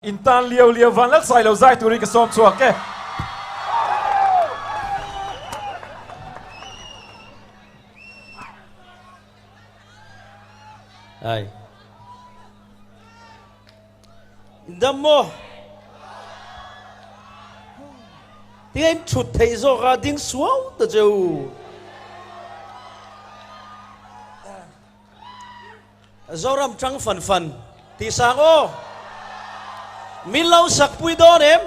Intan liều liều van lát sai lâu dài tụi cái xóm chuột cái ai damo tiếng em chụt thấy do ra tiếng xuống từ chiều do ram trắng phần phần thì sáng ô mi lâu sạc bùi đón em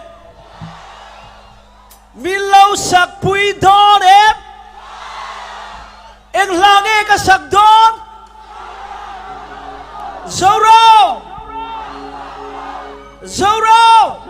mi lâu sạc bùi đón em lang nghe cái sạc đón Zoro Zoro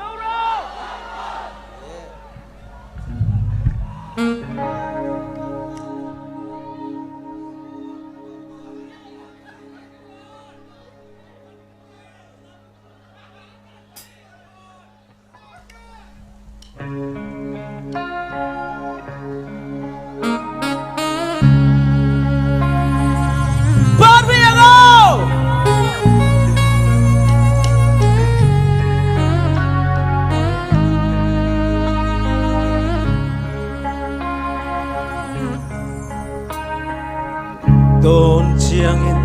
tôn chiang in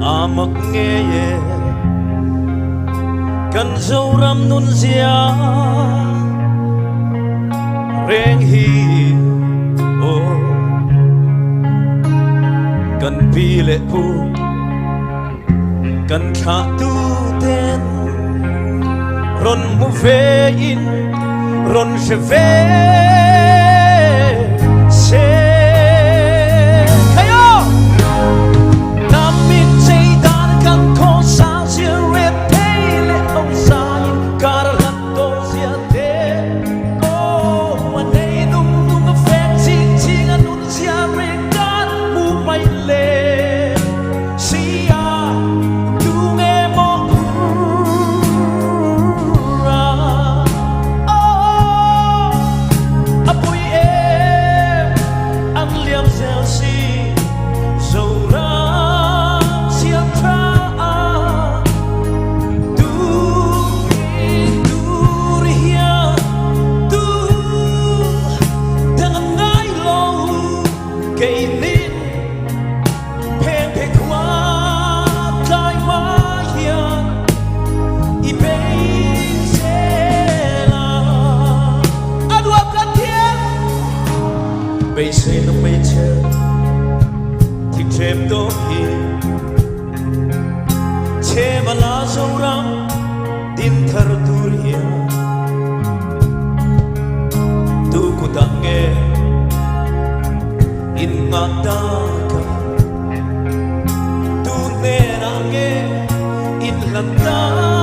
amak nghe ye kan dâu ram nun zia reng hi o kan pi le pu kan kha tu ten ron mu ve in ron je ve se bây giờ nó bây giờ thì thêm đôi che mà lá dâu ram tin thar duria tu ku ta nghe in ngã ta tu ne na nghe in lanta